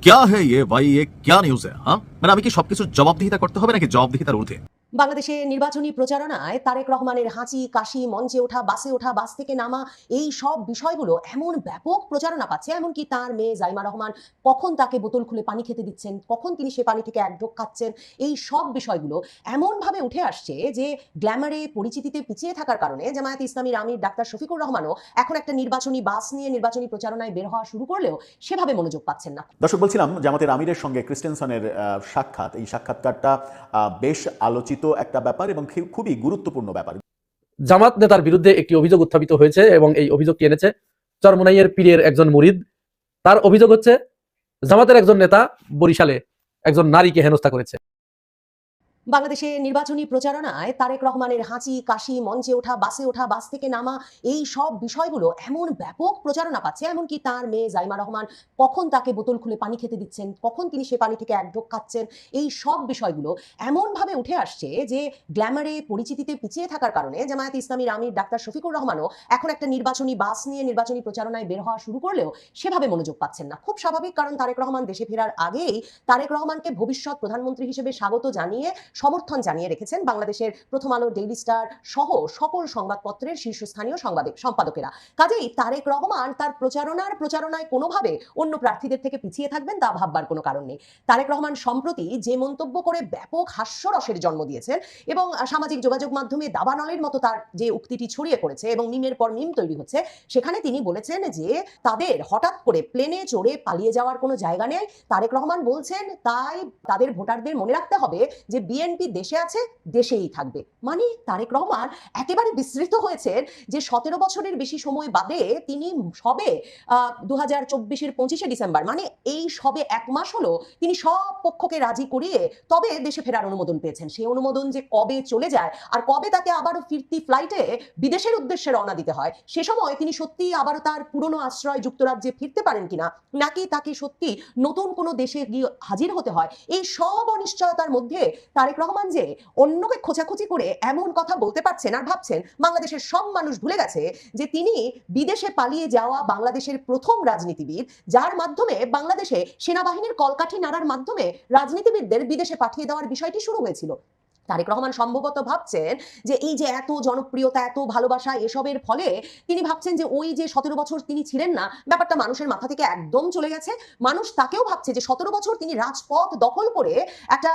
क्या है ये भाई, ये क्या न्यूज़ है? हाँ, মানে আমি কি সবকিছুর জবাবদিহিতা করতে হবে নাকি জবাবদিহিতার ঊর্ধ্বে? বাংলাদেশে নির্বাচনী প্রচারণায় তারেক রহমানের হাঁচি কাশি, মঞ্চে ওঠা, বাস থেকে নামা, এই সব বিষয়গুলো এমন ব্যাপক প্রচারণা পাচ্ছে, এমনকি তার মেয়ে জাইমা রহমান কখন তাকে বোতল খুলে পানি খেতে দিচ্ছেন, কখন তিনি সে পানি থেকে এক ঢোক খাচ্ছেন, এই সব বিষয়গুলো এমনভাবে উঠে আসছে যে গ্ল্যামারে পরিচিতিতে পিছিয়ে থাকার কারণে জামায়াতে ইসলামীর আমির ডাক্তার শফিকুর রহমানও এখন একটা নির্বাচনী বাস নিয়ে নির্বাচনী প্রচারণায় বের হওয়া শুরু করলেও সেভাবে মনোযোগ পাচ্ছেন না। দর্শক, বলছিলাম জামাতের আমিরের সঙ্গে ক্রিস্টেনসনের সাক্ষাৎ, এই সাক্ষাৎকারটা বেশ আলোচিত একটা ব্যাপার এবং খুবই গুরুত্বপূর্ণ ব্যাপার। জামাত নেতার বিরুদ্ধে একটি অভিযোগ উত্থাপিত হয়েছে এবং এই অভিযোগটি এনেছে চরমোনাইয়ের পীরের একজন মুরিদ। তার অভিযোগ হচ্ছে জামাতের একজন নেতা বরিশালে একজন নারীকে হেনস্থা করেছে। বাংলাদেশে নির্বাচনী প্রচারণায় তারেক রহমানের হাঁচি কাশি, মঞ্চে ওঠা, বাস থেকে নামা, এই সব বিষয়গুলো এমন ব্যাপক প্রচারণা পাচ্ছে, এমনকি তার মেয়ে জাইমা রহমান কখন তাকে বোতল খুলে পানি খেতে দিচ্ছেন, কখন তিনি সে পানি থেকে এক ঢোক খাচ্ছেন, এই সব বিষয়গুলো এমনভাবে উঠে আসছে যে গ্ল্যামারে পরিচিতিতে পিছিয়ে থাকার কারণে জামায়াতে ইসলামীর আমির ডাক্তার শফিকুর রহমানও এখন একটা নির্বাচনী বাস নিয়ে নির্বাচনী প্রচারণায় বের হওয়া শুরু করলেও সেভাবে মনোযোগ পাচ্ছেন না। খুব স্বাভাবিক, কারণ তারেক রহমান দেশে ফেরার আগেই তারেক রহমানকে ভবিষ্যৎ প্রধানমন্ত্রী হিসেবে স্বাগত জানিয়ে সমর্থন জানিয়ে রেখেছেন বাংলাদেশের প্রথম আলো, ডেইলি স্টার সহ সকল সংবাদপত্রের শীর্ষস্থানীয় সম্পাদকেরা। কাজেই তারেক রহমান তার প্রচারণায় কোনোভাবে অন্য প্রার্থীদের থেকে পিছিয়ে থাকবেন তা ভাববার কোনো কারণ নেই। তারেক রহমান সম্প্রতি যে মন্তব্য করে ব্যাপক হাস্যরসের জন্ম দিয়েছেন এবং সামাজিক যোগাযোগ মাধ্যমে দাবানলের মতো তার যে উক্তিটি ছড়িয়ে পড়েছে এবং মিমের পর মিম তৈরি হচ্ছে, সেখানে তিনি বলেছেন যে তাদের হঠাৎ করে প্লেনে চড়ে পালিয়ে যাওয়ার কোনো জায়গা নেই। তারেক রহমান বলছেন তাই তাদের ভোটারদের মনে রাখতে হবে যে বিএনপি দেশে আছে, দেশেই থাকবে। মানে তারেক রহমান একেবারে বিস্মৃত হয়েছেন যে 17 বছরের বেশি সময় বাদে তিনি সবে 2024-এর 25শে ডিসেম্বর, মানে এই সবে এক মাস হলো তিনি সব পক্ষকে রাজি করিয়ে তবে দেশে ফেরার অনুমোদন পেয়েছেন। সেই অনুমোদন যে কবে চলে যায় আর কবে তাকে আবারও ফিরতি ফ্লাইটে বিদেশের উদ্দেশ্যে রওনা দিতে হয়, সে সময় তিনি সত্যি আবারও তার পুরনো আশ্রয় যুক্তরাজ্যে ফিরতে পারেন কিনা, নাকি তাকে সত্যি নতুন কোনো দেশে গিয়ে হাজির হতে হয়, এই সব অনিশ্চয়তার মধ্যে তারেক রহমান যে অন্যকে খোঁচাখুচি করে এমন কথা বলতে পারছেন আর ভাবছেন, বাংলাদেশের সব মানুষ ভুলে গেছে যে তিনি বিদেশে পালিয়ে যাওয়া বাংলাদেশের প্রথম রাজনীতিবিদ, যার মাধ্যমে বাংলাদেশে সেনাবাহিনীর কলকাঠি নাড়ার মাধ্যমে রাজনীতিবিদদের বিদেশে পাঠিয়ে দেওয়ার বিষয়টি শুরু হয়েছিল। তারেক রহমান সম্ভবত ভাবছেন যে এই যে এত জনপ্রিয়তা, এত ভালোবাসা, এসবের ফলে তিনি ভাবছেন যে ওই যে 17 বছর তিনি ছিলেন না, ব্যাপারটা মানুষের মাথা থেকে একদম চলে গেছে। মানুষ তাকেও ভাবছে যে 17 বছর তিনি রাজপথ দখল করে একটা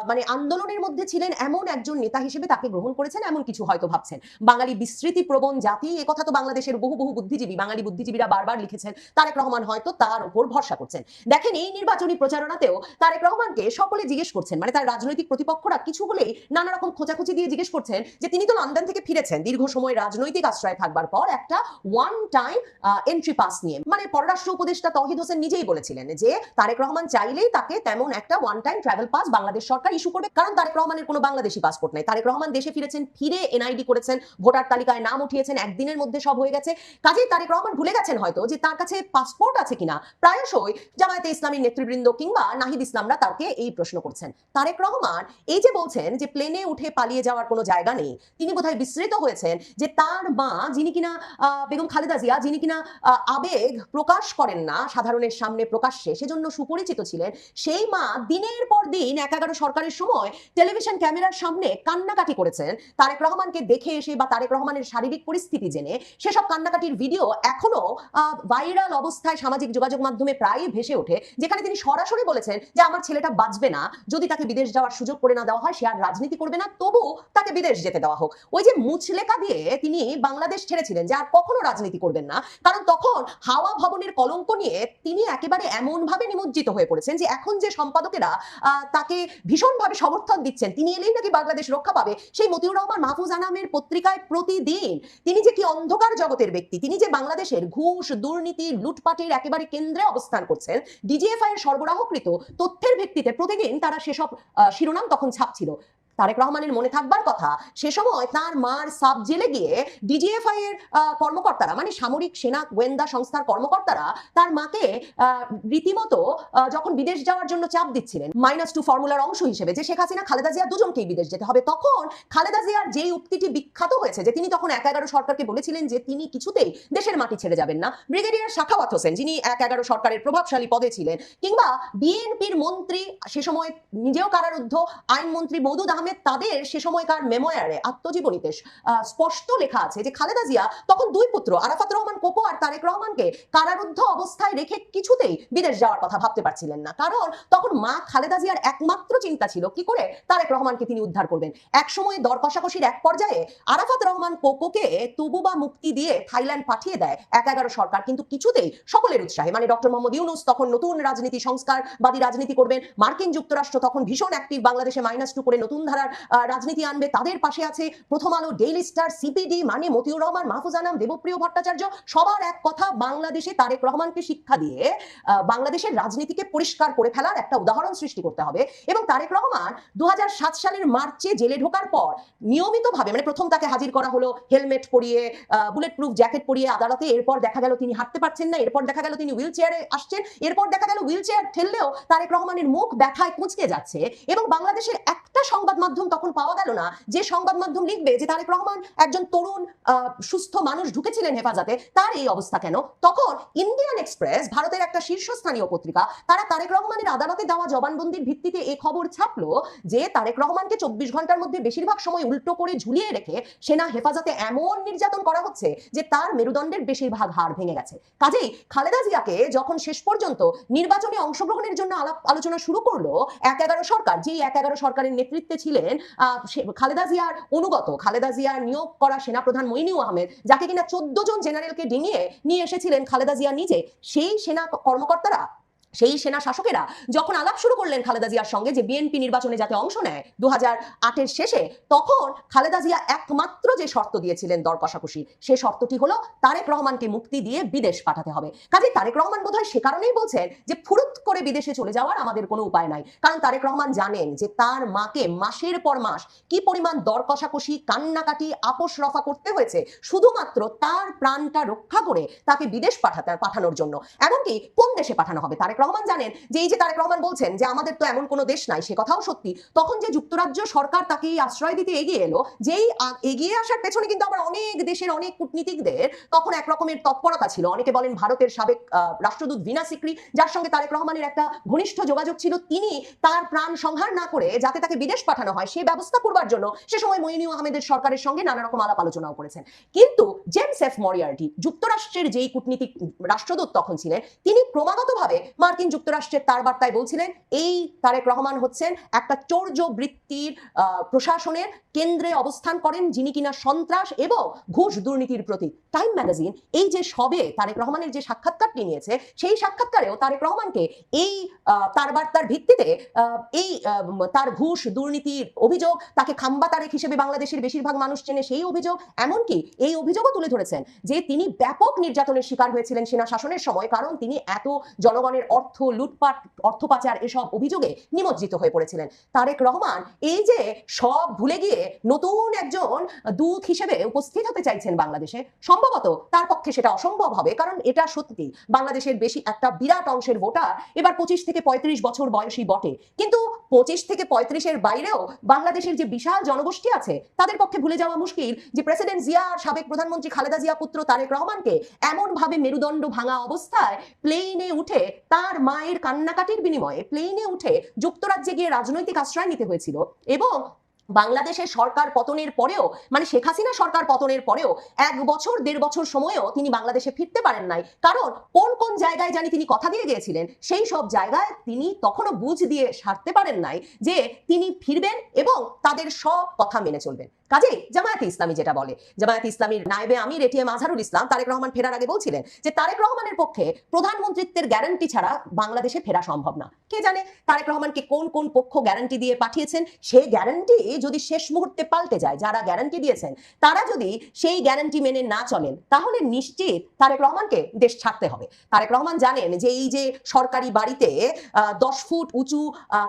মানে আন্দোলনের মধ্যে ছিলেন, এমন একজন নেতা হিসেবে তাকে গ্রহণ করেছেন, এমন কিছু হয়তো ভাবছেন। বাঙালি বিস্মৃতি প্রবণ জাতি, একথা তো বাংলাদেশের বহু বুদ্ধিজীবী, বাঙালি বুদ্ধিজীবীরা বারবার লিখেছেন। তারেক রহমান হয়তো তার উপর ভরসা করছেন। দেখেন, এই নির্বাচনী প্রচারণাতেও তারেক রহমানকে সকলে জিজ্ঞেস করছেন, মানে তার রাজনৈতিক প্রতিপক্ষরা কিছু হলেই নানা রকম খোঁচাখুচি দিয়ে জিজ্ঞেস করছেন যে তিনি তো লন্ডন থেকে ফিরেছেন দীর্ঘ সময় রাজনৈতিক আশ্রয় থাকবার পর একটা ওয়ান টাইম এন্ট্রি পাস নিয়ে। মানে পররাষ্ট্র উপদেষ্টা তৌহিদ হোসেন নিজেই বলেছিলেন যে তারেক রহমান চাইলেই তাকে তেমন একটা one time travel pass Bangladesh সরকার ইস্যু করবে, কারণ তারেক রহমানের কোনো বাংলাদেশি পাসপোর্ট নাই। তারেক রহমান দেশে ফিরেছেন, ফিরে এনআইডি করেছেন, ভোটার তালিকায় নাম উঠিয়েছেন, একদিনের মধ্যে সব হয়ে গেছে। কাজেই তারেক রহমান ভুলে গেছেন হয়তো যে তার কাছে পাসপোর্ট আছে কিনা। প্রায়শই জামায়াতে ইসলামীর নেতৃবৃন্দ কিংবা নাহিদ ইসলামরা তাকে এই প্রশ্ন করছেন। তারেক রহমান এই যে বলছেন যে প্লেনে উঠে পালিয়ে যাওয়ার কোনো জায়গা নেই, তিনি বোধহয় বিস্মৃত হয়েছেন যে তার মা, যিনি কিনা বেগম খালেদা জিয়া, যিনি কিনা আবেগ প্রকাশ করেন না সাধারণের সামনে প্রকাশ্যে, সেজন্য সুপরিচিত ছিলেন, সেই মা দিনের পর দিন 11 সরকারের সময় টেলিভিশন ক্যামেরার সামনে কান্নাকাটি করেছেন। তারেক রহমানকে দেখে এসে বা তারেক রহমানের শারীরিক পরিস্থিতি জেনে সেসব কান্নাকাটির ভিডিও এখনো ভাইরাল অবস্থায় সামাজিক যোগাযোগ মাধ্যমে প্রায়ই ভেসে ওঠে, যেখানে তিনি সরাসরি বলেছেন যে আমার ছেলেটা বাঁচবে না, যদি তাকে বিদেশ যাওয়ার সুযোগ করে না দেওয়া হয়, সে আর রাজনীতি করবে না, তবু তাকে বিদেশ যেতে দেওয়া হোক। ওই যে মুচলেকা দিয়ে তিনি বাংলাদেশ ছেড়েছিলেন যে আর কখনো রাজনীতি করবেন না, কারণ তখন হাওয়া ভবনের কলঙ্ক নিয়ে তিনি একেবারে এমন ভাবে নিমজ্জিত হয়ে পড়েছেন যে এখন যে সম্পাদকেরা তাকে ভীষণভাবে সমর্থন দিচ্ছেন, তিনি এলেই নাকি বাংলাদেশ রক্ষা পাবে। সেই মতিউর রহমান মাহফুজ আনামের পত্রিকায় প্রতিদিন তিনি যে কি অন্ধকার জগতের ব্যক্তি, তিনি যে বাংলাদেশের ঘুষ, দুর্নীতি, লুটপাটের একেবারে কেন্দ্রে অবস্থান করছেন, ডিজিএফআই এর সরবরাহকৃত তথ্যের ভিত্তিতে প্রতিদিন তারা সেসব শিরোনাম তখন ছাপছিল। তারেক রহমানের মনে থাকবার কথা সে সময় তার মার সাব জেলে গিয়ে ডিজিএফআই এর কর্মকর্তারা, মানে সামরিক সেনা গোয়েন্দা সংস্থার কর্মকর্তারা তার মাকে রীতিমতো যখন বিদেশ যাওয়ার জন্য চাপ দিচ্ছিলেন -2 ফর্মুলার অংশ হিসেবে, যে শেখ হাসিনা খালেদা জিয়া দুজনকেই বিদেশ যেতে হবে, তখন খালেদা জিয়ার যেই উক্তিটি বিখ্যাত হয়েছে যে তিনি তখন ১/১১ সরকারকে বলেছিলেন যে তিনি কিছুতেই দেশের মাটি ছেড়ে যাবেন না। ব্রিগেডিয়ার সাখাওয়াত হোসেন, যিনি ১/১১ সরকারের প্রভাবশালী পদে ছিলেন, কিংবা বিএনপির মন্ত্রী সে সময় নিজেও কারারুদ্ধ আইনমন্ত্রী মওদুদ আহমেদ, তাদের সে সময়কার মেমোয়ারে আত্মজীবনীতে স্পষ্ট লেখা আছে যে খালেদা জিয়া তখন দুই পুত্র আরাফাত রহমান কোকো আর তারেক রহমানকে কারারুদ্ধ অবস্থায় রেখে কিছুতেই বিদেশ যাওয়ার কথা ভাবতে পারছিলেন না, কারণ তখন মা খালেদা জিয়ার একমাত্র চিন্তা ছিল কি করে তারেক রহমানকে তিনি উদ্ধার করবেন। এক সময় দর কষাকষির এক পর্যায়ে আরাফাত রহমান কোকোকে তবু বা মুক্তি দিয়ে থাইল্যান্ড পাঠিয়ে দেয় ১/১১ সরকার, কিন্তু কিছুতেই সকলের উৎসাহে, মানে ডক্টর মোহাম্মদ ইউনূস তখন নতুন রাজনীতি সংস্কারবাদী রাজনীতি করবেন, মার্কিন যুক্তরাষ্ট্র তখন ভীষণ অ্যাক্টিভ, বাংলাদেশে -2 করে নতুন ধারার রাজনীতি আনবে, তাদের পাশে আছে প্রথম আলো, ডেইলি স্টার, সিপিডি, মানে মতিউর রহমান, মাহফুজ আনাম, দেবপ্রিয় ভট্টাচার্য, সবার এক কথা বাংলাদেশে তারেক রহমানকে শিক্ষা দিয়ে বাংলাদেশের রাজনীতিকে পরিষ্কার করে ফেলার একটা উদাহরণ সৃষ্টি করতে হবে। এবং তারেক রহমান ২০০৭ সালের মার্চে জেলে ঢোকার পর নিয়মিতভাবে, মানে প্রথম তাকে হাজির করা হলো হেলমেট পরিয়ে, বুলেট প্রুফ জ্যাকেট পরিয়ে আদালতে, এরপর দেখা গেল তিনি হাঁটতে পারছেন না, এরপর দেখা গেল তিনি হুইল চেয়ারে আসছেন, এরপর দেখা গেল হুইল চেয়ার ঠেললেও তারেক রহমানের মুখ ব্যথায় কুঁচকে যাচ্ছে, এবং বাংলাদেশের একটা সংবাদ মাধ্যম তখন পাওয়া গেল না যে সংবাদ মাধ্যম লিখবে যে তারেক রহমান একজন তরুণ সুস্থ মানুষ ঢুকেছিলেন হেফাজতে, তার এই অবস্থা কেন। তখন ইন্ডিয়ান এক্সপ্রেস, ভারতের একটা শীর্ষস্থানীয় পত্রিকা, তারা তারেক রহমানের আদালতে দেওয়া জবানবন্দির ভিত্তিতে এই খবর ছাপলো যে তারেক রহমানকে ২৪ ঘন্টার মধ্যে বেশিরভাগ সময় উল্টো করে ঝুলিয়ে রেখে সেনা হেফাজতে এমন নির্যাতন করা হচ্ছে যে তার মেরুদণ্ডের বেশিরভাগ হাড় ভেঙে গেছে। কাজেই খালেদা জিয়াকে যখন শেষ পর্যন্ত নির্বাচনে অংশগ্রহণের জন্য আলোচনা শুরু করলো ১/১১ সরকার, যেই ১/১১ সরকারের নেতৃত্বে ছিলেন খালেদা জিয়ার অনুগত, খালেদা জিয়ার নিয়োগ করা সেনাপ্রধান মইনুল আহমেদ, যাকে কিনা ১৪ জন জেনারেলকে ডিঙিয়ে নিয়ে এসেছিলেন খালেদা জিয়া নিজে, সেই সেনা কর্মকর্তারা, সেই সেনা শাসকেরা যখন আলাপ শুরু করলেন খালেদা জিয়ার সঙ্গে যে বিএনপি নির্বাচনে যাতে অংশ নেয় ২০০৮-এর শেষে, তখন খালেদা জিয়া একমাত্র যে শর্ত দিয়েছিলেন দর কষাকষি, সে শর্তটি হলো তারেক রহমানকে মুক্তি দিয়ে বিদেশ পাঠাতে হবে। কাজে তারেক রহমান বোধহয় সে কারণেই বলছেন যে ফুরুত করে বিদেশে চলে যাওয়ার আমাদের কোনো উপায় নাই, কারণ তারেক রহমান জানেন যে তার মাকে মাসের পর মাস কি পরিমাণ দর কষাকষি, কান্নাকাটি, আপোষ রফা করতে হয়েছে শুধুমাত্র তার প্রাণটা রক্ষা করে তাকে বিদেশ পাঠানোর জন্য। এমনকি কোন দেশে পাঠানো হবে তারেক রহমান জানেন যে এই যে তারেক রহমান বলছেন যে আমাদের তো এমন কোনো দেশ নাই, সে কথাও সত্যি। তখন যে যুক্তরাজ্য সরকার তাকে আশ্রয় দিতে এগিয়ে এলো, যেই এগিয়ে আসার পেছনে কিন্তু আবার অনেক দেশের অনেক কূটনীতিকদের তখন এক রকমের তৎপরতা ছিল। অনেকে বলেন ভারতের সাবেক রাষ্ট্রদূত ভিনা সিকরি, যার সঙ্গে তারেক রহমানের একটা ঘনিষ্ঠ যোগাযোগ ছিল, তিনি তার প্রাণ সংহার না করে যাতে তাকে বিদেশ পাঠানো হয় সে ব্যবস্থা করবার জন্য সে সময় মইনুল আহমেদের সরকারের সঙ্গে নানা রকম আলাপ আলোচনাও করেছেন। কিন্তু জেমস এফ মরিয়ার্টি, যুক্তরাষ্ট্রের যেই কূটনীতিক রাষ্ট্রদূত তখন ছিলেন, তিনি ক্রমাগতভাবে মার্কিন যুক্তরাষ্ট্রের তার বার্তায় বলছিলেন এই তারেক রহমান হচ্ছেন একটা চৌর্য বৃত্তির প্রশাসনের কেন্দ্রে অবস্থান করেন, যিনি কিনা সন্ত্রাস এবং ঘুষ দুর্নীতির প্রতীক। টাইম ম্যাগাজিন এই যে সবে তারেক রহমানের যে সাক্ষাৎকারটি নিয়েছে, সেই সাক্ষাৎকারেও তারেক রহমানকে এই তার বার্তার ভিত্তিতে এই তার ঘুষ দুর্নীতির অভিযোগ, তাকে খাম্বা তারেক হিসেবে বাংলাদেশের বেশিরভাগ মানুষ চেনে সেই অভিযোগ, এমনকি এই অভিযোগও তুলে ধরেছেন যে তিনি ব্যাপক নির্যাতনের শিকার হয়েছিলেন সেনা শাসনের সময়, কারণ তিনি এত জনগণের অর্থ লুটপাট, অর্থ পাচার এসব অভিযোগে নিমজ্জিত হয়ে পড়েছিলেন। তারেক রহমান এই যে সব ভুলে গিয়ে নতুন একজন দূত হিসেবে উপস্থিত হতে চাইছেন বাংলাদেশে, সম্ভবত তার পক্ষে সেটা অসম্ভব হবে, কারণ এটা সত্যি বাংলাদেশের বেশি একটা বিরাট অংশের ভোটার এবার 25 থেকে 35 বছর বয়সী বটে, কিন্তু 25 থেকে 35-এর বাইরেও বাংলাদেশের যে বিশাল জনগোষ্ঠী আছে তাদের পক্ষে ভুলে যাওয়া মুশকিল যে প্রেসিডেন্ট জিয়া আর সাবেক প্রধানমন্ত্রী খালেদা জিয়া পুত্র তারেক রহমানকে এমন ভাবে মেরুদণ্ড ভাঙা অবস্থায় প্লেনে উঠে তার মায়ের কান্নাকাটির বিনিময়ে প্লেনে উঠে যুক্তরাজ্যে গিয়ে রাজনৈতিক আশ্রয় নিতে হয়েছিল। এবং বাংলাদেশের সরকার পতনের পরেও, মানে শেখ হাসিনা সরকার পতনের পরেও 1 বছর 1.5 বছর সময়েও তিনি বাংলাদেশে ফিরতে পারেন নাই, কারণ কোন কোন জায়গায় জানি তিনি কথা দিয়ে গিয়েছিলেন, সেই সব জায়গায় তিনি তখনও বুঝ দিয়ে সারতে পারেন নাই যে তিনি ফিরবেন এবং তাদের সব কথা মেনে চলবেন। কাজেই জামায়াতে ইসলামী যেটা বলে, জামায়াতে ইসলামীর নায়েবে আমির এটিএম আজহারুল ইসলাম তারেক রহমান ফেরার আগে বলছিলেন যে তারেক রহমানের পক্ষে প্রধানমন্ত্রিত্বের গ্যারান্টি ছাড়া বাংলাদেশে ফেরা সম্ভব না। কে জানে তারেক রহমানকে কোন কোন পক্ষ গ্যারান্টি দিয়ে পাঠিয়েছেন, সেই গ্যারান্টি যদি শেষ মুহূর্তে পাল্টে যায়, যারা গ্যারান্টি দিয়েছেন তারা যদি সেই গ্যারান্টি মেনে না চলেন, তাহলে নিশ্চিত তারেক রহমানকে দেশ ছাড়তে হবে। তারেক রহমান জানেন যে এই যে সরকারি বাড়িতে 10 ফুট উঁচু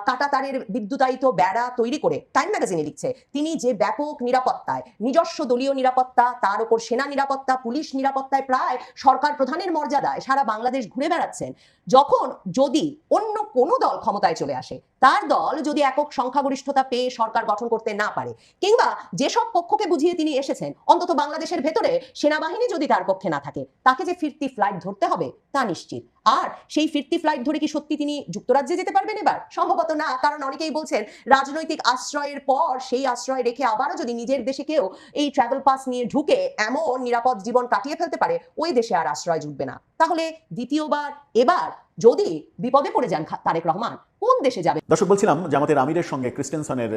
কাঁটাতারের বিদ্যুতায়িত বেড়া তৈরি করে, টাইম ম্যাগাজিনে লিখছে, তিনি যে ব্যাপক নিরাপত্তায়, নিজস্ব দলীয় নিরাপত্তা, তার উপর সেনা নিরাপত্তা, পুলিশ নিরাপত্তায় প্রায় সরকার প্রধানের মর্যাদায় সারা বাংলাদেশ ঘুরে বেড়াচ্ছেন। যখন যদি অন্য কোনো দল ক্ষমতায় চলে আসে, তার দল যদি একক সংখ্যাগরিষ্ঠতা পেয়ে সরকার গঠন করতে না পারে, কিংবা যেসব পক্ষকে বুঝিয়ে তিনি এসেছেন অন্তত বাংলাদেশের ভেতরে সেনাবাহিনী যদি তার পক্ষে না থাকে, তাকে যে ফিরতি ফ্লাইট ধরতে হবে তা নিশ্চিত। আর সেই ফিরতি ফ্লাইট ধরে কি সত্যি তিনি যুক্তরাজ্যে যেতে পারবেন এবার? সম্ভবত না, কারণ অনেকেই বলছেন রাজনৈতিক আশ্রয়ের পর সেই আশ্রয় রেখে আবারও যদি নিজের দেশে কেউ এই ট্রাভেল পাস নিয়ে ঢুকে এমন নিরাপদ জীবন কাটিয়ে ফেলতে পারে, ওই দেশে আর আশ্রয় জুটবে না। তাহলে দ্বিতীয়বার এবার যদি বিপদে পড়ে যান তারেক রহমান, কোন দেশে যাবে? দর্শক, বলছিলাম জামাতের আমিরের সঙ্গে ক্রিস্টেনসনের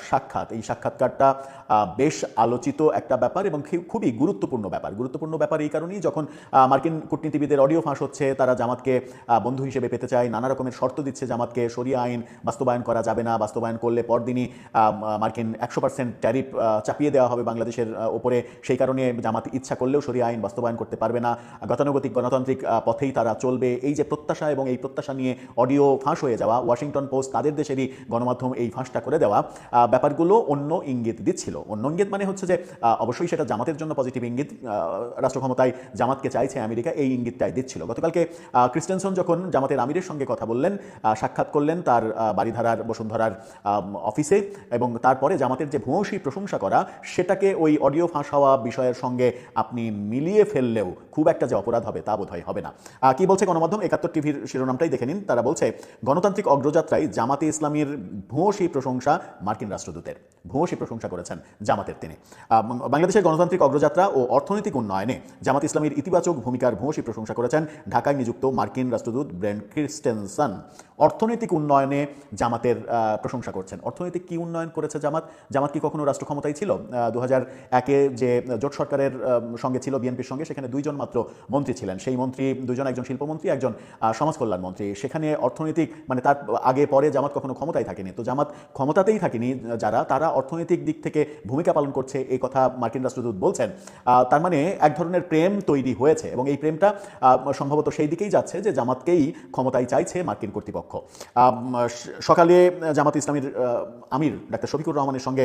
সাক্ষাৎ, এই সাক্ষাৎকারটা বেশ আলোচিত একটা ব্যাপার এবং খুবই গুরুত্বপূর্ণ ব্যাপার। গুরুত্বপূর্ণ ব্যাপার এই কারণেই, যখন মার্কিন কূটনীতিবিদের অডিও ফাঁস হচ্ছে, তারা জামাতকে বন্ধু হিসেবে পেতে চায়, নানা রকমের শর্ত দিচ্ছে জামাতকে, শরিয়া আইন বাস্তবায়ন করা যাবে না, বাস্তবায়ন করলে পরদিনই মার্কিন 100% ট্যারিফ চাপিয়ে দেওয়া হবে বাংলাদেশের ওপরে, সেই কারণে জামাত ইচ্ছা করলেও শরিয়া আইন বাস্তবায়ন করতে পারবে না, গতানুগতিক গণতান্ত্রিক পথেই তারা চলবে। এই যে প্রত্যাশা এবং এই প্রত্যাশা নিয়ে অডিও ফাঁস হয়ে যাওয়া, ওয়াশিংটন পোস্ট তাদের দেশেরই গণমাধ্যম এই ফাঁসটা করে দেওয়া, ব্যাপারগুলো অন্য ইঙ্গিত দিচ্ছিল। অন্য ইঙ্গিত মানে হচ্ছে যে অবশ্যই সেটা জামাতের জন্য পজিটিভ ইঙ্গিত, রাষ্ট্র ক্ষমতায় জামাতকে চাইছে আমেরিকা, এই ইঙ্গিতটাই দিচ্ছিল। গতকালকে ক্রিস্টেনসন যখন জামাতের আমিরের সঙ্গে কথা বললেন, সাক্ষাৎ করলেন তার বাড়িধারার বসুন্ধরার অফিসে, এবং তারপরে জামাতের যে ভূয়সী প্রশংসা করা, সেটাকে ওই অডিও ফাঁস হওয়া বিষয়ের সঙ্গে আপনি মিলিয়ে ফেললেও খুব একটা যে অপরাধ হবে তা বোধহয় হবে না। কি বলছে গণমাধ্যম? 71 টিভির শিরোনামটাই দেখে নিন। তারা বলছে, গণতান্ত্রিক অগ্রযাত্রায় জামাতে ইসলামীর ভূয়সী প্রশংসা মার্কিন রাষ্ট্রদূতের। ভূয়সী প্রশংসা করেছেন জামাতের তিনি। বাংলাদেশের গণতান্ত্রিক অগ্রযাত্রা ও অর্থনৈতিক উন্নয়নে জামাত ইসলামীর ইতিবাচক ভূমিকার ভূয়সী প্রশংসা করেছেন ঢাকায় নিযুক্ত মার্কিন রাষ্ট্রদূত ব্রেন্ট ক্রিস্টেনসন। অর্থনৈতিক উন্নয়নে জামাতের প্রশংসা করছেন। অর্থনৈতিক কি উন্নয়ন করেছে জামাত? জামাত কি কখনো রাষ্ট্র ক্ষমতায় ছিল? 2001-এ যে জোট সরকারের সঙ্গে ছিল বিএনপির সঙ্গে, সেখানে 2 জন মাত্র মন্ত্রী ছিলেন। সেই মন্ত্রী 2 জন, একজন শিল্পমন্ত্রী, একজন সমাজ কল্যাণ মন্ত্রী। সেখানে অর্থনৈতিক মানে তার আগে পরে জামাত কখনো ক্ষমতায় থাকেনি। তো জামাত ক্ষমতাতেই থাকেনি যারা, তারা অর্থনৈতিক দিক থেকে ভূমিকা পালন করছে, এই কথা মার্কিন রাষ্ট্রদূত বলছেন। তার মানে এক ধরনের প্রেম তৈরি হয়েছে, এবং এই প্রেমটা সম্ভবত সেই দিকেই যাচ্ছে যে জামাতকেই ক্ষমতায় চাইছে মার্কিন কর্তৃপক্ষ। সকালে জামাত ইসলামীর আমির ডাক্তার শফিকুর রহমানের সঙ্গে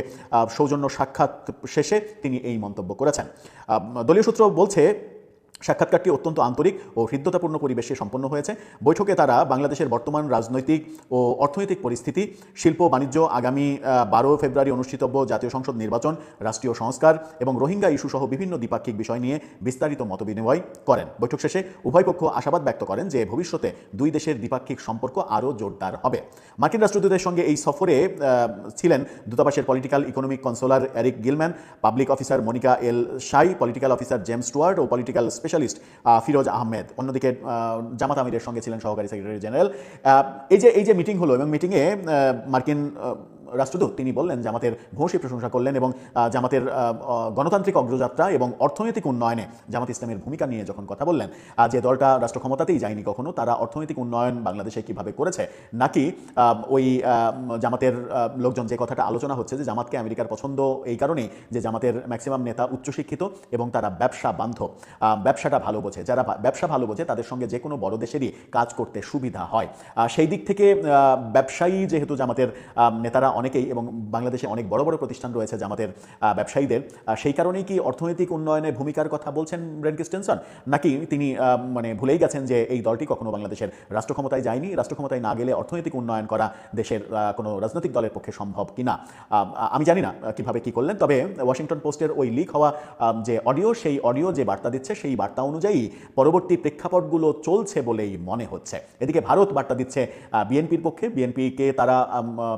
সৌজন্য সাক্ষাৎ শেষে তিনি এই মন্তব্য করেছেন। দলীয় সূত্র বলছে, সাক্ষাৎকারটি অত্যন্ত আন্তরিক ও হৃদ্যতাপূর্ণ পরিবেশে সম্পন্ন হয়েছে। বৈঠকে তারা বাংলাদেশের বর্তমান রাজনৈতিক ও অর্থনৈতিক পরিস্থিতি, শিল্প বাণিজ্য, আগামী 12 ফেব্রুয়ারি অনুষ্ঠিতব্য জাতীয় সংসদ নির্বাচন, রাষ্ট্রীয় সংস্কার এবং রোহিঙ্গা ইস্যু সহ বিভিন্ন দ্বিপাক্ষিক বিষয় নিয়ে বিস্তারিত মতবিনিময় করেন। বৈঠক শেষে উভয় পক্ষ আশাবাদ ব্যক্ত করেন যে ভবিষ্যতে 2 দেশের দ্বিপাক্ষিক সম্পর্ক আরও জোরদার হবে। মার্কিন রাষ্ট্রদূতের সঙ্গে এই সফরে ছিলেন দূতাবাসের political economic consular Eric Gilman, public officer Monica L Shie, political officer James Stewart ও পলিটিক্যাল স্পেশালিস্ট ফিরোজ আহমেদ। অন্যদিকে জামাত আমিরের সঙ্গে ছিলেন সহকারী সেক্রেটারি জেনারেল। এই যে মিটিং হলো, এবং মিটিংয়ে মার্কিন রাষ্ট্রদূত তিনি বললেন, জামাতের ভূয়সী প্রশংসা করলেন এবং জামাতের গণতান্ত্রিক অগ্রযাত্রা এবং অর্থনৈতিক উন্নয়নে জামাত ইসলামের ভূমিকা নিয়ে যখন কথা বললেন, যে দলটা রাষ্ট্র ক্ষমতাতেই যায়নি কখনো, তারা অর্থনৈতিক উন্নয়ন বাংলাদেশে কিভাবে করেছে, নাকি ওই জামাতের লোকজন যে কথাটা আলোচনা হচ্ছে যে জামাতকে আমেরিকার পছন্দ এই কারণেই যে জামাতের ম্যাক্সিমাম নেতা উচ্চশিক্ষিত এবং তারা ব্যবসা বান্ধব, ব্যবসাটা ভালো বোঝে। যারা ব্যবসা ভালো বোঝে তাদের সঙ্গে যে কোনো বড় দেশেরই কাজ করতে সুবিধা হয়। সেই দিক থেকে ব্যবসায়ী যেহেতু জামাতের নেতারা অনেকেই, এবং বাংলাদেশে অনেক বড় বড় প্রতিষ্ঠান রয়েছে জামাতের ব্যবসায়ীদের, সেই কারণেই কি অর্থনৈতিক উন্নয়নে ভূমিকার কথা বলছেন ব্রেন্ট ক্রিস্টেনসন, নাকি তিনি মানে ভুলেই গেছেন যে এই দলটি কখনো বাংলাদেশের রাষ্ট্র ক্ষমতায় যায়নি, রাষ্ট্র ক্ষমতায় না গেলে অর্থনৈতিক উন্নয়ন করা দেশের কোনো রাজনৈতিক দলের পক্ষে সম্ভব কিনা? আমি জানি না কিভাবে কি করলেন। তবে ওয়াশিংটন পোস্টের ওই লিক হওয়া যে অডিও, সেই অডিও যে বার্তা দিচ্ছে, সেই বার্তা অনুযায়ী পরবর্তী প্রেক্ষাপটগুলো চলছে বলেই মনে হচ্ছে। এদিকে ভারত বার্তা দিচ্ছে বিএনপির পক্ষে, বিএনপিকে তারা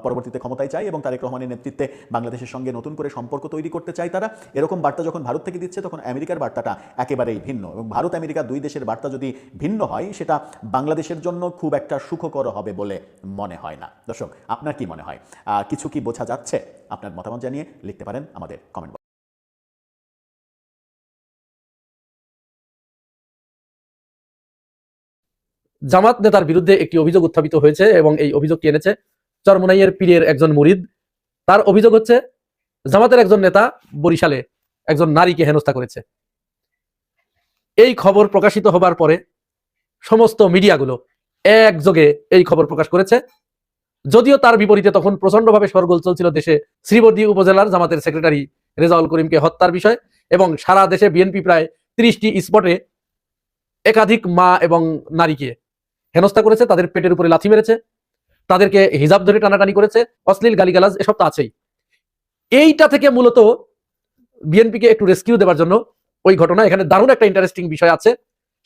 পরবর্তীতে ক্ষমতায় চায় এবং তারেক রহমানের নেতৃত্বে বাংলাদেশের সঙ্গে নতুন করে সম্পর্ক তৈরি করতে চায় তারা। এরকম বার্তা যখন ভারত থেকে দিচ্ছে, তখন আমেরিকার বার্তাটা একেবারেই ভিন্ন, এবং ভারত আমেরিকা 2 দেশের বার্তা যদি ভিন্ন হয়, সেটা বাংলাদেশের জন্য খুব একটা সুখকর হবে বলে মনে হয় না। দর্শক, আপনার কি মনে হয়? কিছু কি বোঝা যাচ্ছে? আপনার মতামত জানিয়ে লিখতে পারেন আমাদের কমেন্ট বক্সে। জামাত নেতার বিরুদ্ধে একটি অভিযোগ উত্থাপিত হয়েছে এবং এই অভিযোগটি এনেছে চরমোনাইয়ের পীরের একজন মুরিদ। তার অভিযোগ হচ্ছে জামাতের একজন নেতা বরিশালে একজন নারীকে হেনস্থা করেছে। এই খবর প্রকাশিত হবার পরে সমস্ত মিডিয়াগুলো একযোগে এই খবর প্রকাশ করেছে। যদিও তার বিপরীতে তখন প্রচন্ডভাবে শোরগোল চলছিল দেশে শ্রীবর্দী উপজেলার জামাতের সেক্রেটারি রেজাউল করিমকে হত্যার বিষয়, এবং সারা দেশে বিএনপি প্রায় 30টি স্পটে একাধিক মা এবং নারীকে হেনস্থা করেছে, তাদের পেটের উপরে লাথি মেরেছে, তাদেরকে হিজাব ধরে টানাটানি করেছে, অশ্লীল গালিগালাজ এসব তো আছেই। এইটা থেকে মূলত বিএনপিকে একটু রেস্কিউ দেওয়ার জন্য ওই ঘটনা, এখানে দারুণ একটা ইন্টারেস্টিং বিষয় আছে,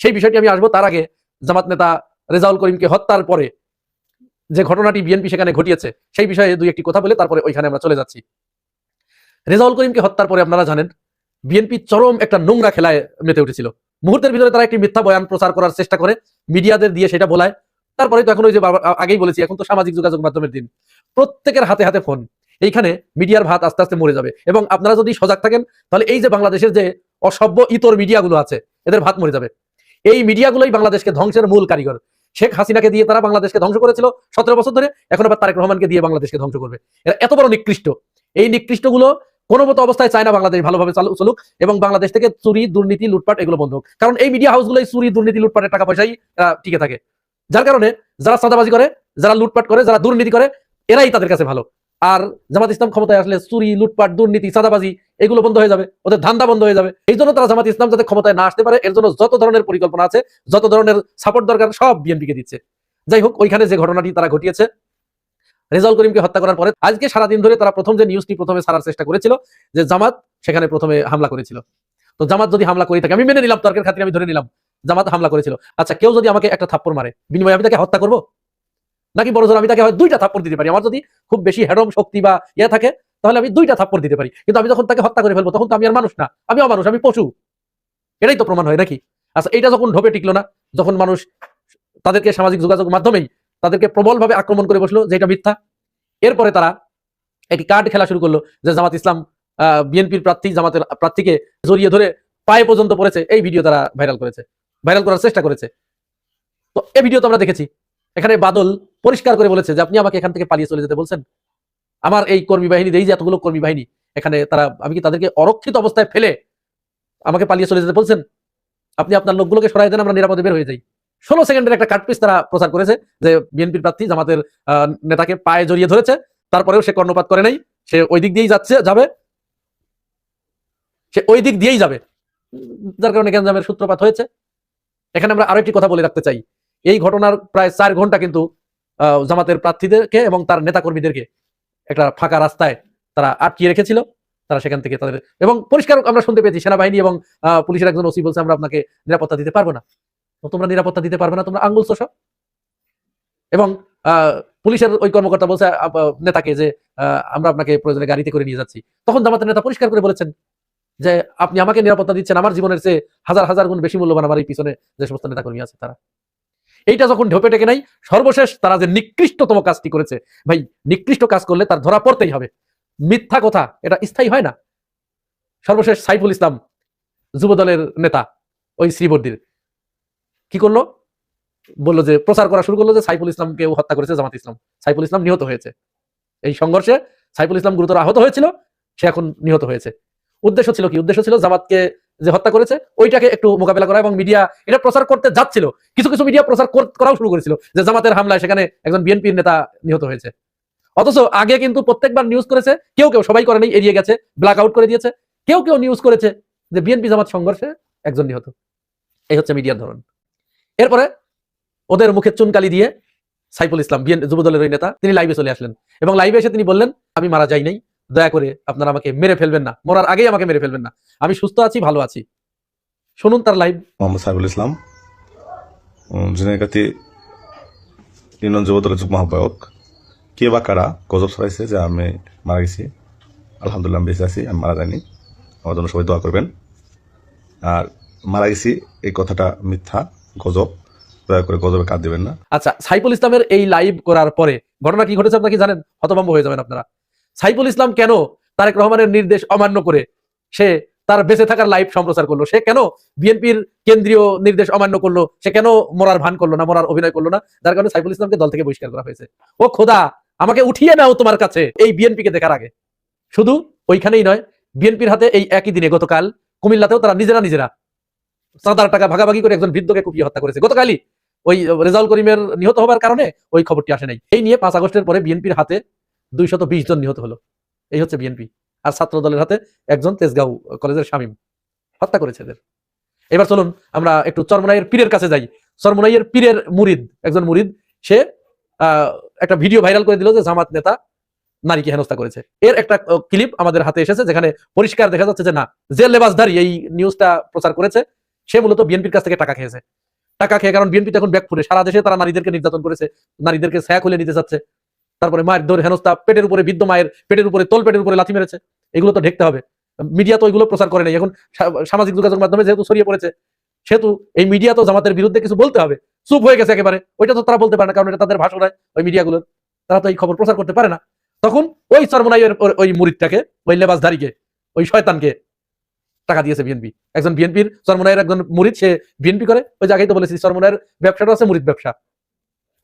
সেই বিষয়টি আমি আসবো। তার আগে জামাত নেতা রেজাউল করিমকে হত্যার পরে যে ঘটনাটি বিএনপি সেখানে ঘটিয়েছে সেই বিষয়ে দুই একটি কথা বলে তারপরে ওইখানে আমরা চলে যাচ্ছি। রেজাউল করিমকে হত্যার পরে আপনারা জানেন বিএনপি চরম একটা নোংরা খেলায় মেতে উঠেছিল। মুহূর্তের ভিতরে তারা একটি মিথ্যা বয়ান প্রচার করার চেষ্টা করে, মিডিয়াদের দিয়ে সেটা বলায়। তারপরে তো এখন ওই যে আগেই বলেছি, এখন তো সামাজিক যোগাযোগ মাধ্যমের দিন, প্রত্যেকের হাতে হাতে ফোন। এইখানে মিডিয়ার ভাত আস্তে আস্তে মরে যাবে, এবং আপনারা যদি সজাগ থাকেন তাহলে এই যে বাংলাদেশের যে অসভ্য ইতর মিডিয়াগুলো আছে এদের ভাত মরে যাবে। এই মিডিয়াগুলোই বাংলাদেশকে ধ্বংসের মূল কারিগর। শেখ হাসিনাকে দিয়ে তারা বাংলাদেশকে ধ্বংস করেছিল 17 বছর ধরে, এখন আবার তারেক রহমানকে দিয়ে বাংলাদেশকে ধ্বংস করবে। এরা এত বড় নিকৃষ্ট, এই নিকৃষ্টগুলো কোনো মতো অবস্থায় চায় না বাংলাদেশ ভালোভাবে চলুক এবং বাংলাদেশ থেকে চুরি দুর্নীতি লুটপাট এগুলো বন্ধ হোক। কারণ এই মিডিয়া হাউসগুলোই চুরি দুর্নীতি লুটপাটের টাকা পয়সাই টিকে থাকে, যার কারণে যারা চাঁদাবাজি করে, যারা লুটপাট করে, যারা দুর্নীতি করে, এরাই তাদের কাছে ভালো। আর জামাত ইসলাম ক্ষমতায় আসলে চুরি লুটপাট দুর্নীতি চাঁদাবাজি এগুলো বন্ধ হয়ে যাবে, ওদের ধান্দা বন্ধ হয়ে যাবে। এই জন্য তারা জামাত ইসলাম যাতে ক্ষমতায় না আসতে পারে এর জন্য যত ধরনের পরিকল্পনা আছে, যত ধরনের সাপোর্ট দরকার সব বিএনপিকে দিচ্ছে। যাই হোক, ওইখানে যে ঘটনাটি তারা ঘটিয়েছে রেজাউল করিমকে হত্যা করার পরে আজকে সারাদিন ধরে তারা প্রথম যে নিউজটি প্রথমে ছাড়ার চেষ্টা করেছিল যে জামাত সেখানে প্রথমে হামলা করেছিল। তো জামাত যদি হামলা করে থাকে, আমি মেনে নিলাম, তর্কের খাতিরে আমি ধরে নিলাম জামাত হামলা করেছিল। আচ্ছা, কেউ যদি আমাকে একটা থাপ্পড় মারে, বিনিময়ে আমি তাকে হত্যা করবো নাকি বড় জোর আমি তাকে হয় 2টা থাপ্পড় দিতে পারি? আমার যদি খুব বেশি হেডম শক্তি বা ইয়ে থাকে তাহলে আমি 2টা থাপ্পড় দিতে পারি, কিন্তু আমি যখন তাকে হত্যা করে ফেলবো তখন তো আমি আর মানুষ না, আমি অমানুষ, আমি পশু। এটাই তো প্রমাণ হয় নাকি? আচ্ছা, এইটা যখন ঢোপে টিকলো না, যখন মানুষ তাদেরকে সামাজিক যোগাযোগ মাধ্যমেই তাদেরকে প্রবলভাবে আক্রমণ করে বসলো যে এটা মিথ্যা, এরপরে তারা একটি কার্ড খেলা শুরু করলো যে জামাত ইসলাম বিএনপির প্রার্থী জামাতের প্রার্থীকে জড়িয়ে ধরে পায়ে পর্যন্ত পড়েছে। এই ভিডিও তারা ভাইরাল করার চেষ্টা করেছে। তো এই ভিডিও তো আমরা দেখেছি। এখানে বাদল পরিষ্কার করে বলেছে যে আপনি আমাকে এখান থেকে পালিয়ে চলে যেতে বলছেন, আমার এই কর্মী বাহিনী, এই যে এতগুলো কর্মী বাহিনী এখানে, আমি কি তাদেরকে অরক্ষিত অবস্থায় ফেলে আমাকে পালিয়ে চলে যেতে বলছেন? আপনি আপনার লোকগুলোকে সরাই দেন, আমরা নিরাপদে বের হয়ে যাই। 16 সেকেন্ডের একটা কাটপিস তারা প্রচার করেছে যে বিএনপির প্রার্থী জামাতের নেতাকে পায়ে জড়িয়ে ধরেছে, তারপরেও সে কর্ণপাত করে নাই, সে ওই দিক দিয়েই যাবে, যার কারণে গ্যাঞ্জামের সূত্রপাত হয়েছে। এখানে আমরা আরো একটি কথা বলে রাখতে চাই, এই ঘটনার প্রায় 4 ঘন্টা কিন্তু জামাতের প্রার্থীদেরকে এবং তার নেতাকর্মীদেরকে একটা ফাঁকা রাস্তায় তারা আটকিয়ে রেখেছিল। তারা সেখান থেকে তাদের, এবং পরিষ্কার আমরা শুনতে পেয়েছি সেনাবাহিনী এবং পুলিশের একজন ওসি বলছে আমরা আপনাকে নিরাপত্তা দিতে পারবো না। তোমরা নিরাপত্তা দিতে পারবে না, তোমরা আঙ্গুল চোষো। এবং পুলিশের ওই কর্মকর্তা বলছে নেতাকে যে আমরা আপনাকে প্রয়োজনে গাড়িতে করে নিয়ে যাচ্ছি। তখন জামাতের নেতা পরিষ্কার করে বলেছেন যে আপনি আমাকে নিরাপত্তা দিচ্ছেন, আমার জীবনের চেয়ে হাজার হাজার গুণ বেশি মূল্যবান আমার এই পিছনে যে সমস্ত নেতাকর্মী আছে তারা। এইটা যখন ঢোপে টেকে নাই, সর্বশেষ তারা যে নিকৃষ্টতম কাজটি করেছে, ভাই নিকৃষ্ট কাজ করলে তার ধরা পড়তেই হবে, মিথ্যা কথা এটা স্থায়ী হয় না। সর্বশেষ সাইফুল ইসলাম যুবদলের নেতা ওই শ্রীবর্দীর কি করলো, বললো যে প্রচার করা শুরু করলো যে সাইফুল ইসলামকে হত্যা করেছে জামাত ইসলাম, সাইফুল ইসলাম নিহত হয়েছে। এই সংঘর্ষে সাইফুল ইসলাম গুরুতর আহত হয়েছিল, সে এখন নিহত হয়েছে। উদ্দেশ্য ছিল কি? উদ্দেশ্য ছিল জামাতকে যে হত্যা করেছে ওইটাকে একটু মোকাবেলা করা, এবং মিডিয়া এটা প্রচার করতে যাচ্ছিল, কিছু কিছু মিডিয়া প্রচার করাও শুরু করেছিল যে জামাতের হামলায় সেখানে একজন বিএনপির নেতা নিহত হয়েছে। অথচ আগে কিন্তু প্রত্যেকবার নিউজ করেছে, কেউ সবাই করে নাই, এড়িয়ে গেছে, ব্ল্যাক আউট করে দিয়েছে, কেউ নিউজ করেছে যে বিএনপি জামাত সংঘর্ষে একজন নিহত। এই হচ্ছে মিডিয়ার ধরন। এরপরে ওদের মুখে চুনকালি দিয়ে সাইফুল ইসলাম যুবদলের ওই নেতা তিনি লাইভে চলে আসলেন, এবং লাইভে এসে তিনি বললেন আমি মারা যাই নাই, দয়া করে আপনারা আমাকে মেরে ফেলবেন না, মরার আগেই আমাকে মেরে ফেলবেন না, আমি সুস্থ আছি, ভালো আছি। শুনুন তার লাইভ। মোহাম্মদ সাইফুল ইসলাম, জুনাইগাতি ইউনিয়ন যুবদলের যুগ্ম আহ্বায়ক। কে বা কারা গজব ছড়াইছে যে আমি মারা গেছি, আলহামদুলিল্লাহ আমি বেঁচে আছি, আমি মারা যাইনি, আমার জন্য সবাই দোয়া করবেন। আর মারা গেছি এই কথাটা মিথ্যা, গজব, দয়া করে গজবে কাঁদ দিবেন না। আচ্ছা, সাইফুল ইসলামের এই লাইভ করার পরে ঘটনা কি ঘটেছে আপনারা কি জানেন? হতভম্ব হয়ে যাবেন আপনারা। সাইফুল ইসলাম কেন তারেক রহমানের নির্দেশ অমান্য করে সে তার বেঁচে থাকার লাইভ সম্প্রচার করলো, সে কেন বিএনপির কেন্দ্রীয় নির্দেশ অমান্য করলো, সে কেন মরার ভান করলো না, মরার অভিনয় করলো না, যার কারণে সাইফুল ইসলামকে দল থেকে বহিষ্কার করা হয়েছে। ও খোদা, আমাকে উঠিয়ে নাও তোমার কাছে এই বিএনপিকে দেখার আগে। শুধু ওইখানেই নয়, বিএনপির হাতে এই একই দিনে গতকাল কুমিল্লাতেও তারা নিজেরা চাঁদার টাকা ভাগাভাগি করে একজন বৃদ্ধকে কুপিয়ে হত্যা করেছে। গতকালই ওই রেজাউল করিমের নিহত হবার কারণে ওই খবরটি আসে নাই। এই নিয়ে 5 আগস্টের পরে বিএনপির হাতে 220 জন নিহত হলো। এই হচ্ছে বিএনপি। আর ছাত্র দলের হাতে একজন তেজগাঁও কলেজের শামীম হত্যা করেছে এদের। এবার চলুন আমরা একটু চরমোনাইয়ের পীরের কাছে যাই। চরমোনাইয়ের পীরের মুরিদ, একজন মুরিদ, সে একটা ভিডিও ভাইরাল করে দিল যে জামাত নেতা নারীকে হেনস্থা করেছে। এর একটা ক্লিপ আমাদের হাতে এসেছে, যেখানে পরিষ্কার দেখা যাচ্ছে যে না, যে লেবাসধারী এই নিউজটা প্রচার করেছে সে মূলত বিএনপির কাছ থেকে টাকা খেয়েছে। টাকা খেয়ে, কারণ বিএনপি এখন ব্যাকফুটে, সারা দেশে তারা নারীদেরকে নির্যাতন করেছে, নারীদেরকে ছায়া খুলে নিতে যাচ্ছে, তারপরে মায়ের দৌড় হেনস্থা, পেটের উপরে বৃদ্ধ মায়ের পেটের উপরে, তোল পেটের উপরে লাথি মেরেছে। এগুলো তো ঢেকতে হবে। মিডিয়া তো এগুলো প্রচার করে নাই। এখন সামাজিক যোগাযোগ মাধ্যমে যেহেতু ছড়িয়ে পড়েছে, সেহেতু এই মিডিয়া তো জামাতের বিরুদ্ধে কিছু বলতে হবে। চুপ হয়ে গেছে একেবারে। ওইটা তো তারা বলতে পারে না, কারণ এটা তাদের ভাষণ হয় ওই মিডিয়াগুলোর, তারা তো এই খবর প্রচার করতে পারে না। তখন ওই চরমোনাইয়ের ওই মুরিদটাকে, ওই লেবাসধারীকে, ওই শয়তানকে টাকা দিয়েছে বিএনপি। একজন বিএনপির চরমোনাইয়ের একজন মুরিদ, সে বিএনপি করে, ওই জায়গায় তো বলেছি চরমোনাইয়ের ব্যবসাটা আছে মুরিদ ব্যবসা।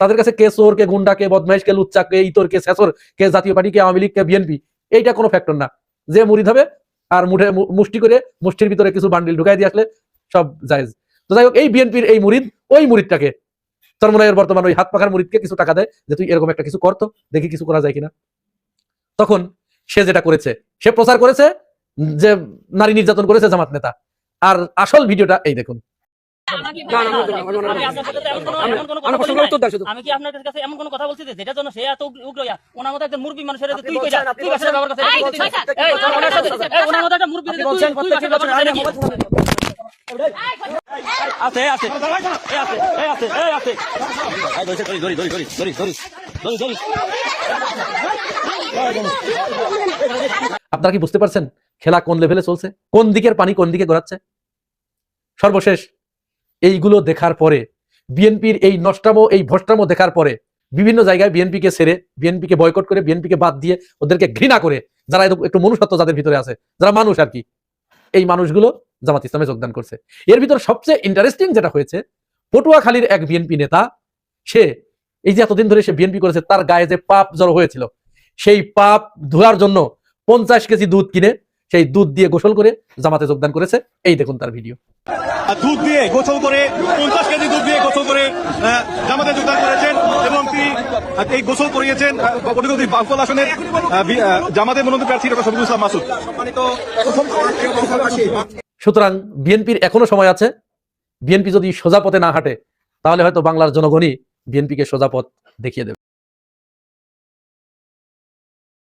তাদের কাছে কে চোর, কে গুন্ডা, কে বদমাইশ, কে লুচ্চা, কে ইতর, কে শেষর, কে জাতীয় পার্টি, কে আওয়ামী লীগ, কে বিএনপি, এইটা কোনো ফ্যাক্টর না। যে মুরিদ হবে আর মুষ্টি করে মুষ্টির ভিতরে কিছু বান্ডিল ঢুকাই দিয়ে আসলে সব জায়েজ। তো যাই হোক, এই বিএনপির এই মুরিদ, ওই মুরিদটাকে, চরমোনাইয়ের বর্তমান ওই হাত পাখার মুরিদকে কিছু টাকা দেয় যে তুই এরকম একটা কিছু করতো, দেখি কিছু করা যায় কিনা। তখন সে যেটা করেছে, সে প্রচার করেছে যে নারী নির্যাতন করেছে জামাত নেতা। আর আসল ভিডিওটা এই দেখুন। আমি কি আপনার কাছে এমন কোন কথা বলছি যে যেটার জন্য সে এত উগ্র? ওনার মতো একটা মুরব্বী মানুষের তুই কই যা, তুই কাছে ব্যবহার করছিস, ওনার মতো একটা মুরব্বী তুই কাছে ব্যবহার করছিস। আছে আছে আছে আছে আপনারা কি বুঝতে পারছেন খেলা কোন লেভেলে চলছে, কোন দিকের পানি কোন দিকে গড়াচ্ছে? সর্বশেষ এইগুলো দেখার পরে, বিএনপির এই নষ্টামো, এই ভ্রষ্টামো দেখার পরে, বিভিন্ন জায়গায় বিএনপিকে ছেড়ে, বিএনপিকে বয়কট করে, বিএনপিকে বাদ দিয়ে, ওদেরকে ঘৃণা করে, যারা একটু মনুষ্যত্ব যাদের ভিতরে আছে, যারা মানুষ আর কি, এই মানুষগুলো জামাত ইসলামে যোগদান করছে। এর ভিতর সবচেয়ে ইন্টারেস্টিং যেটা হয়েছে, পটুয়াখালীর এক বিএনপি নেতা, সে এই যে এতদিন ধরে সে বিএনপি করেছে, তার গায়ে যে পাপ জড়ো হয়েছিল, সেই পাপ ধোয়ার জন্য 50 কেজি দুধ কিনে সেই দুধ দিয়ে গোসল করে জামাতে যোগদান করেছে। এই দেখুন তার ভিডিও। দুধ দিয়ে গোসল করে, 50 কেজি দুধ দিয়ে গোসল করে জামাতে যোগদান করেছেন এবং তিনি এই গোসল করিয়েছেন পটুয়াখালী বাউফল আসনের জামাতের মনোনীত প্রার্থী ডক্টর শফিকুল ইসলাম মাসুদ। সুতরাং বিএনপির এখনো সময় আছে। বিএনপি যদি সোজা পথে না হাঁটে, তাহলে হয়তো বাংলার জনগণই বিএনপিকে সোজা পথ দেখিয়ে দেবে।